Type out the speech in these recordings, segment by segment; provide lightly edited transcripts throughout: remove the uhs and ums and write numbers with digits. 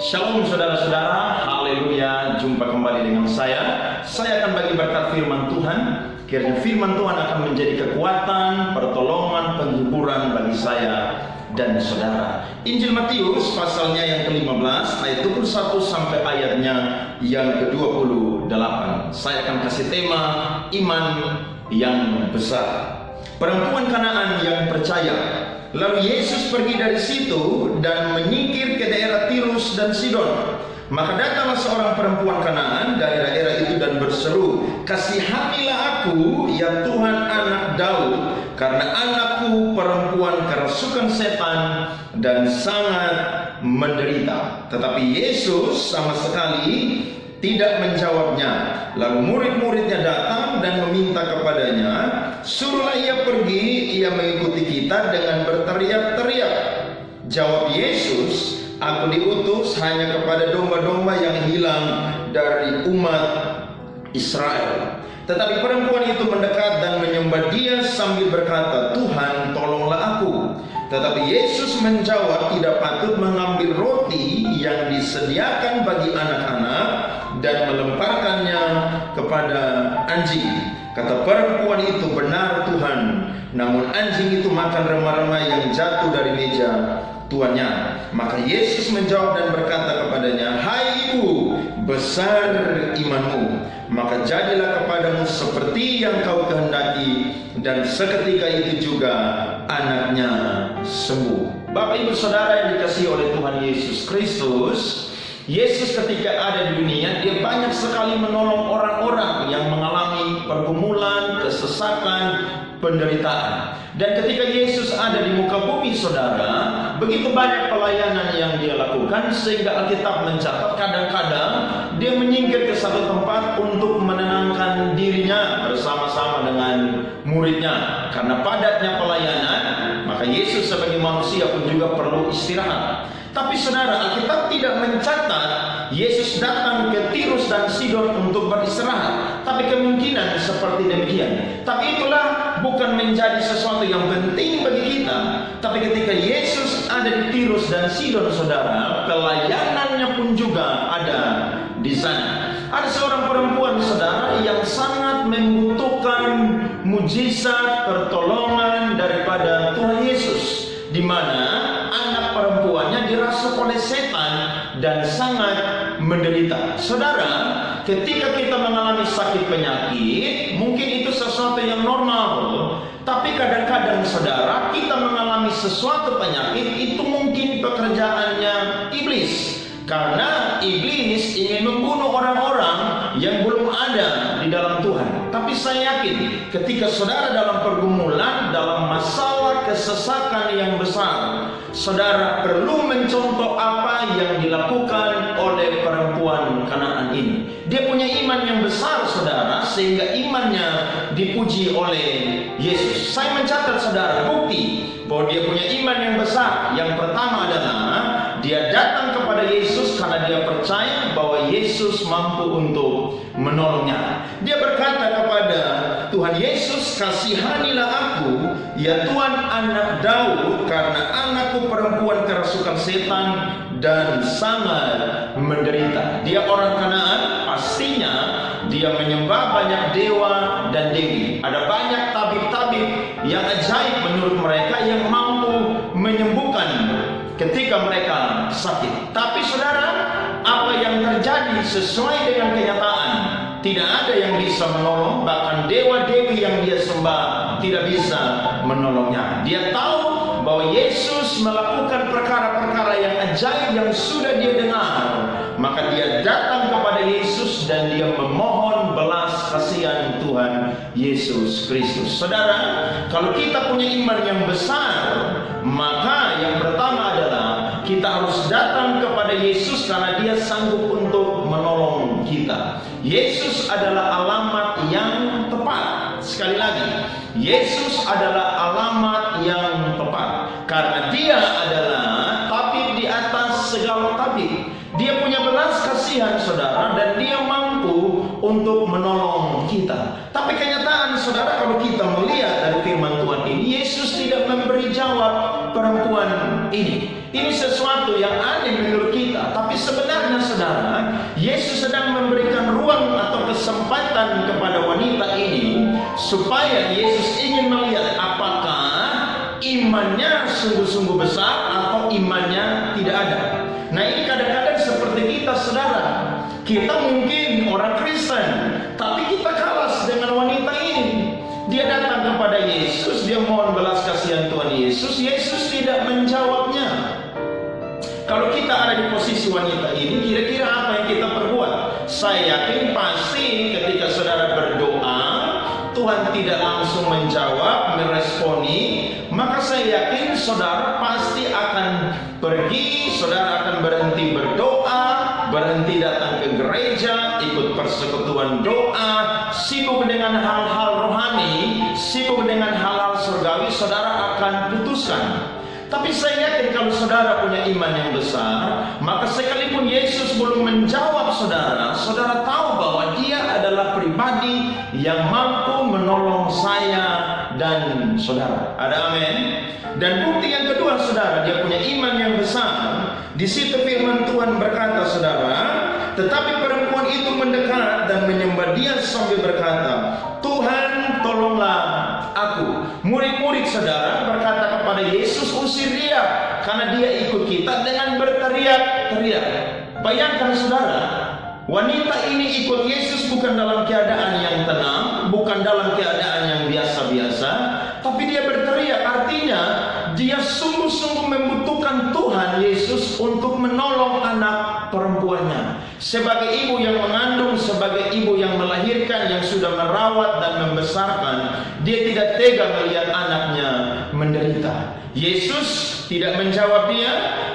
Shalom saudara-saudara, haleluya, jumpa kembali dengan saya. Saya akan bagi berkat firman Tuhan. Kiranya firman Tuhan akan menjadi kekuatan, pertolongan, penghiburan bagi saya dan saudara. Injil Matius pasalnya yang ke-15 ayat 21 sampai ayatnya yang ke-28. Saya akan kasih tema iman yang besar. Perempuan Kanaan yang percaya. Lalu Yesus pergi dari situ dan menyingkir ke daerah Tirus dan Sidon. Maka datanglah seorang perempuan Kanaan dari daerah itu dan berseru, "Kasihanilah aku, ya Tuhan, anak Daud, karena anakku perempuan kerasukan setan dan sangat menderita." Tetapi Yesus sama sekali tidak menjawabnya. Lalu murid-muridnya datang dan meminta kepadanya, "Suruhlah ia pergi, ia mengikuti kita," dengan berteriak-teriak. Jawab Yesus, "Aku diutus hanya kepada domba-domba yang hilang dari umat Israel." Tetapi perempuan itu mendekat dan menyembah Dia sambil berkata, "Tuhan, tolonglah aku." Tetapi Yesus menjawab, "Tidak patut mengambil roti yang disediakan bagi anak-anak dan melemparkannya kepada anjing." Kata perempuan itu, "Benar Tuhan." Namun anjing itu makan remah-remah yang jatuh dari meja tuannya. Maka Yesus menjawab dan berkata kepadanya, "Hai ibu, besar imanmu, maka jadilah kepadamu seperti yang kau kehendaki." Dan seketika itu juga anaknya sembuh. Bapak ibu saudara yang dikasihi oleh Tuhan Yesus Kristus, Yesus ketika ada di dunia, Dia banyak sekali menolong orang-orang yang mengalami pergumulan, kesesakan, penderitaan. Dan ketika Yesus ada di muka bumi saudara, begitu banyak pelayanan yang Dia lakukan, sehingga Alkitab mencatat kadang-kadang Dia menyingkir ke satu tempat untuk menenangkan dirinya bersama-sama dengan muridnya. Karena padatnya pelayanan, maka Yesus sebagai manusia pun juga perlu istirahat. Tapi saudara, Alkitab tidak mencatat Yesus datang ke Tirus dan Sidon untuk beristirahat. Tapi kemungkinan seperti demikian. Tapi itulah bukan menjadi sesuatu yang penting bagi kita. Tapi ketika Yesus ada di Tirus dan Sidon saudara, pelayanannya pun juga ada di sana. Ada seorang perempuan saudara yang sangat membutuhkan mujizat pertolongan daripada Tuhan Yesus, di mana anak perempuannya dirasuki oleh setan dan sangat menderita. Saudara, ketika kita mengalami sakit penyakit, mungkin itu sesuatu yang normal. Tapi kadang-kadang saudara, kita mengalami sesuatu penyakit, itu mungkin pekerjaannya iblis. Karena iblis ingin membunuh orang-orang yang belum ada di dalam Tuhan. Tapi saya yakin ketika saudara dalam pergumulan, dalam masalah kesesakan yang besar, saudara perlu mencontoh apa yang dilakukan oleh perempuan Kanaan ini. Dia punya iman yang besar saudara, sehingga imannya dipuji oleh Yesus. Saya mencatat saudara bukti bahwa dia punya iman yang besar. Yang pertama adalah dia datang kepada Yesus karena dia percaya bahwa Yesus mampu untuk menolongnya. Dia berkata kepada Tuhan Yesus, "Kasihanilah aku, ya Tuhan, anak Daud, karena anakku perempuan kerasukan setan dan sangat menderita." Dia orang Kanaan, pastinya dia menyembah banyak dewa dan dewi. Ada banyak tabib-tabib yang ajaib menurut mereka yang mampu menyembuhkan ketika mereka sakit. Tapi saudara, apa yang terjadi sesuai dengan kenyataan, tidak ada yang bisa menolong. Bahkan dewa-dewi yang dia sembah tidak bisa menolongnya. Dia tahu bahwa Yesus melakukan perkara-perkara yang ajaib yang sudah dia dengar. Maka dia datang kepada Yesus dan dia memohon belas kasihan Tuhan Yesus Kristus. Saudara, kalau kita punya iman yang besar, maka yang pertama adalah kita harus datang kepada Yesus karena Dia sanggup untuk menolong kita. Yesus adalah alamat yang tepat. Sekali lagi, Yesus adalah alamat yang tepat karena Dia adalah tabib di atas segala tabib. Dia punya belas kasihan saudara, dan Dia mampu untuk menolong kita. Tapi kenyataan saudara, kalau kita melihat dari firman Tuhan ini, Yesus tidak memberi jawab perempuan ini. Ini sesuatu yang aneh menurut kita, tapi sebenarnya saudara, Yesus sedang memberikan ruang atau kesempatan kepada wanita ini supaya Yesus ingin melihat apakah imannya sungguh-sungguh besar atau imannya tidak ada. Nah, ini kadang-kadang seperti kita saudara, kita mungkin orang Kristen, tapi kita kalah dengan wanita ini. Dia datang kepada Yesus, dia mohon belas kasihan Tuhan Yesus. Yesus tidak menjawabnya. Kalau kita ada di posisi wanita ini, kira-kira apa yang kita perbuat? Saya yakin pasti ketika saudara berdoa, Tuhan tidak langsung menjawab, meresponi, maka saya yakin saudara pasti akan pergi, saudara akan berhenti berdoa, berhenti datang ke gereja, ikut persekutuan doa, sibuk dengan hal-hal rohani, sibuk dengan hal-hal surgawi, saudara akan putuskan. Tapi saya yakin kalau saudara punya iman yang besar, maka sekalipun Yesus belum menjawab saudara, saudara tahu bahwa dia adalah pribadi yang mampu menolong saya dan saudara. Ada amin? Dan bukti yang kedua saudara, dia punya iman yang besar. Di situ firman Tuhan berkata saudara, tetapi perempuan itu mendekat dan menyembah dia sambil berkata, Tuhan tolonglah aku. Murid-murid saudara berkata kepada Yesus, usir dia, karena dia ikut kita dengan berteriak-teriak. Bayangkan saudara, wanita ini ikut Yesus bukan dalam keadaan yang tenang, bukan dalam keadaan yang biasa-biasa, tapi dia berteriak. Artinya dia sungguh-sungguh membutuhkan Tuhan Yesus untuk menolong anak perempuannya. Sebagai ibu yang mengandung, sebagai ibu yang melahirkan, yang sudah merawat dan membesarkan, dia tidak tega melihat anaknya menderita. Yesus tidak menjawab dia.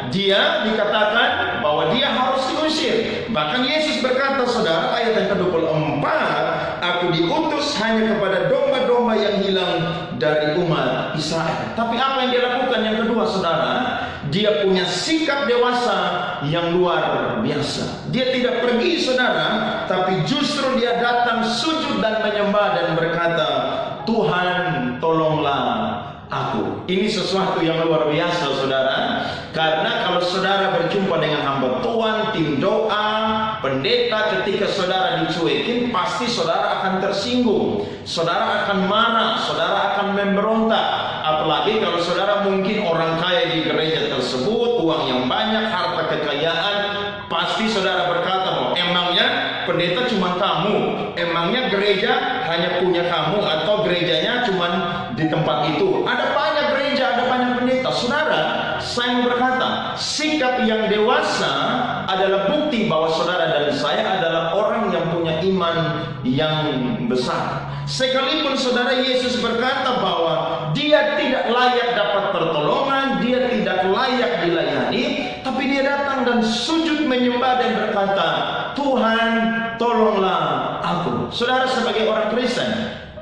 Dia dikatakan bahwa dia harus diusir. Bahkan Yesus berkata saudara, ayat yang ke-24, aku diutus hanya kepada domba-domba yang hilang dari umat Israel. Tapi apa yang dia lakukan yang kedua saudara? Dia punya sikap dewasa yang luar biasa. Dia tidak pergi saudara, tapi justru dia datang sujud dan menyembah dan berkata, Tuhan tolonglah aku. Ini sesuatu yang luar biasa saudara. Karena kalau saudara berjumpa dengan hamba Tuhan, tim doa, pendeta, ketika saudara dicuekin, pasti saudara akan tersinggung, saudara akan marah, saudara akan memberontak. Apalagi kalau saudara mungkin orang kaya di gereja tersebut, uang yang banyak, harta kekayaan, pasti saudara berkata bahwa emangnya pendeta cuma kamu, emangnya gereja hanya punya kamu, atau gerejanya cuma di tempat itu. Ada banyak gereja, ada banyak pendeta. Saudara, saya berkata, sikap yang dewasa adalah bukti bahwa saudara dan saya adalah orang yang punya iman yang besar. Sekalipun saudara Yesus berkata bahwa dia tidak layak dapat pertolongan, dia tidak layak dilayani, tapi dia datang dan sujud menyembah dan berkata, Tuhan tolonglah aku. Saudara, sebagai orang Kristen,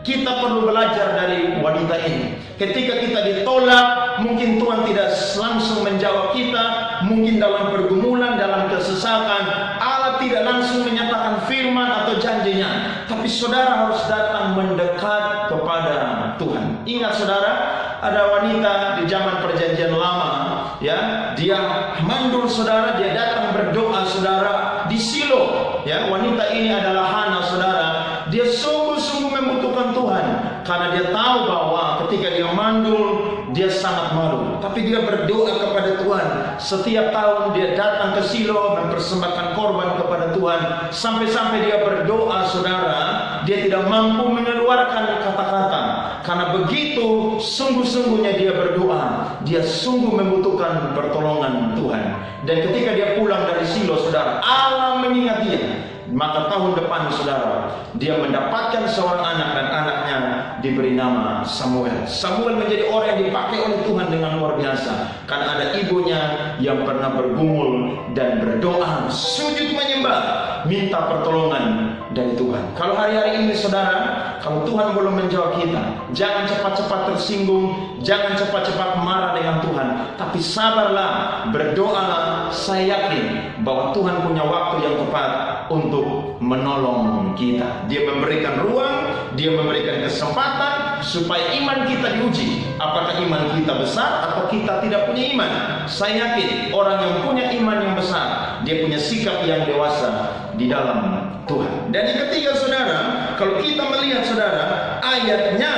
kita perlu belajar dari wanita ini. Ketika kita ditolak, mungkin Tuhan tidak langsung menjawab kita, mungkin dalam pergumulan, dalam kesesakan, Allah tidak langsung menyatakan firman atau janjinya, tapi saudara harus datang mendekat kepada Tuhan. Ingat saudara, ada wanita di zaman perjanjian lama, ya, dia mandul saudara, dia datang berdoa saudara di Silo, ya. Wanita ini adalah Hana saudara. Dia sungguh-sungguh membutuhkan Tuhan, karena dia tahu bahwa ketika dia mandul, dia sangat malu. Tapi dia berdoa kepada Tuhan. Setiap tahun dia datang ke Silo, mempersembahkan korban kepada Tuhan. Sampai-sampai dia berdoa saudara, dia tidak mampu mengeluarkan kata-kata, karena begitu sungguh-sungguhnya dia berdoa. Dia sungguh membutuhkan pertolongan Tuhan. Dan ketika dia pulang dari Silo saudara, Allah mengingat dia. Maka tahun depan saudara, dia mendapatkan seorang anak, dan anaknya diberi nama Samuel. Samuel menjadi orang yang dipakai oleh Tuhan dengan luar biasa, karena ada ibunya yang pernah bergumul dan berdoa, sujud menyembah, minta pertolongan dari Tuhan. Kalau hari-hari ini saudara, kalau Tuhan belum menjawab kita, jangan cepat-cepat tersinggung, jangan cepat-cepat marah dengan Tuhan, tapi sabarlah, berdoalah. Saya yakin bahwa Tuhan punya waktu yang tepat untuk menolong kita. Dia memberikan ruang, Dia memberikan kesempatan supaya iman kita diuji. Apakah iman kita besar atau kita tidak punya iman? Saya yakin orang yang punya iman yang besar, dia punya sikap yang dewasa di dalam Tuhan. Dan yang ketiga, saudara, kalau kita melihat, saudara, ayatnya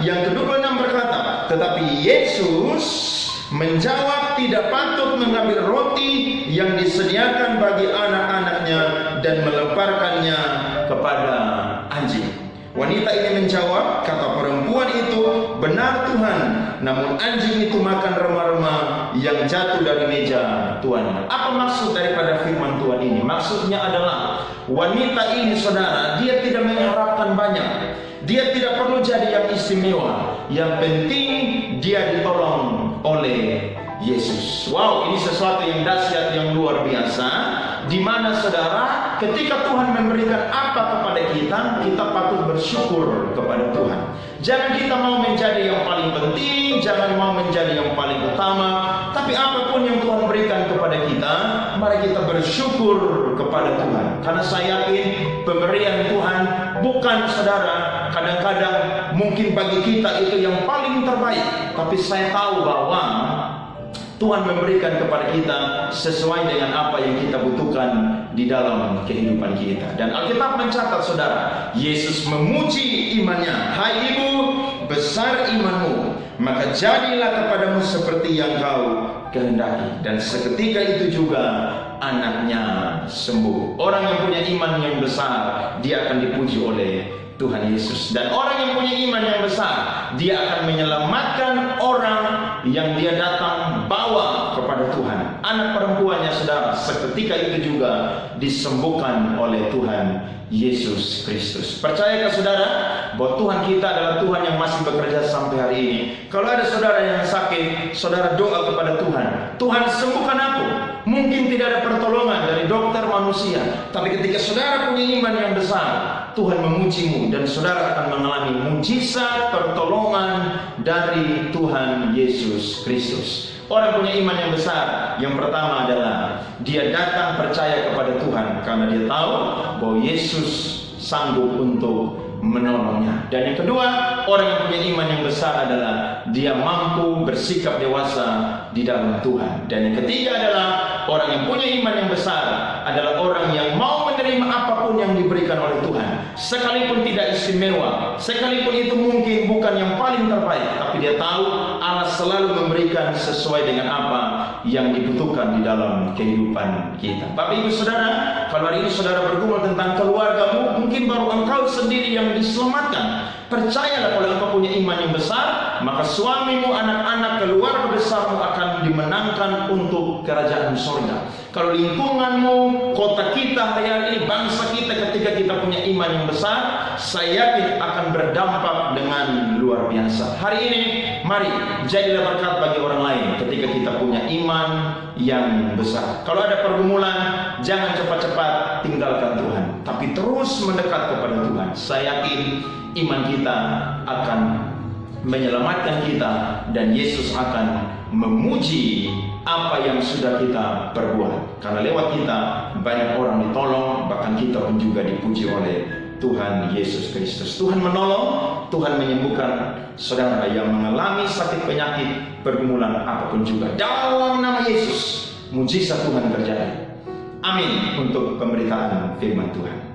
yang ke-26 berkata, tetapi Yesus menjawab, tidak patut mengambil roti yang disediakan bagi anak-anaknya dan melemparkannya kepada anjing. Wanita ini menjawab, kata perempuan itu, benar Tuhan, namun anjing itu makan rema-rema yang jatuh dari meja tuannya. Apa maksud daripada firman Tuhan ini? Maksudnya adalah wanita ini, saudara, dia tidak mengharapkan banyak. Dia tidak perlu jadi yang istimewa. Yang penting dia ditolong oleh Yesus. Wow, ini sesuatu yang dahsyat, yang luar biasa, di mana, saudara, ketika Tuhan memberikan apa kepada kita, kita patut bersyukur kepada Tuhan. Jangan kita mau menjadi yang paling penting, jangan mau menjadi yang paling utama, tapi apapun yang Tuhan berikan kepada kita, mari kita bersyukur kepada Tuhan. Karena saya yakin pemberian Tuhan bukan, saudara, kadang-kadang mungkin bagi kita itu yang paling terbaik, tapi saya tahu bahwa Tuhan memberikan kepada kita sesuai dengan apa yang kita butuhkan di dalam kehidupan kita. Dan Alkitab mencatat, saudara, Yesus memuji imannya. Hai ibu, besar imanmu, maka jadilah kepadamu seperti yang kau kehendaki. Dan seketika itu juga anaknya sembuh. Orang yang punya iman yang besar, dia akan dipuji oleh Tuhan Yesus. Dan orang yang punya iman yang besar, dia akan menyelamatkan orang yang dia datang bawa kepada Tuhan. Anak perempuannya, saudara, seketika itu juga disembuhkan oleh Tuhan Yesus Kristus. Percayakah, saudara, bahwa Tuhan kita adalah Tuhan yang masih bekerja sampai hari ini? Kalau ada saudara yang sakit, saudara doa kepada Tuhan, Tuhan sembuhkan aku. Mungkin tidak ada pertolongan dari dokter manusia, tapi ketika saudara punya iman yang besar, Tuhan memujimu dan saudara akan mengalami mujizat pertolongan dari Tuhan Yesus Kristus. Orang punya iman yang besar, yang pertama adalah dia datang percaya kepada Tuhan karena dia tahu bahwa Yesus sanggup untuk menolongnya. Dan yang kedua, orang yang punya iman yang besar adalah dia mampu bersikap dewasa di dalam Tuhan. Dan yang ketiga adalah orang yang punya iman yang besar adalah orang yang mau menerima apapun yang diberikan oleh Tuhan, sekalipun tidak istimewa, sekalipun itu mungkin bukan yang paling terbaik, tapi dia tahu Allah selalu memberikan sesuai dengan apa yang dibutuhkan di dalam kehidupan kita. Bapak ibu saudara, kalau hari ini saudara bergumul tentang keluargamu, mungkin baru engkau sendiri yang diselamatkan. Percayalah, kalau engkau punya iman yang besar, maka suamimu, anak-anak, keluarga besarmu akan dimenangkan untuk kerajaan surga. Kalau lingkunganmu, kota kita hari ini, bangsa kita, ketika kita punya iman yang besar, saya yakin akan berdampak dengan luar biasa. Hari ini, mari jadilah berkat bagi orang lain ketika kita punya iman yang besar. Kalau ada pergumulan, jangan cepat-cepat tinggalkan Tuhan, tapi terus mendekat kepada Tuhan. Saya yakin iman kita akan menyelamatkan kita dan Yesus akan memuji apa yang sudah kita perbuat. Karena lewat kita banyak orang ditolong, bahkan kita pun juga dipuji oleh Tuhan Yesus Kristus. Tuhan menolong, Tuhan menyembuhkan saudara yang mengalami sakit, penyakit, pergumulan apapun juga. Dalam nama Yesus, mujizat Tuhan terjadi. Amin. Untuk pemberitaan firman Tuhan.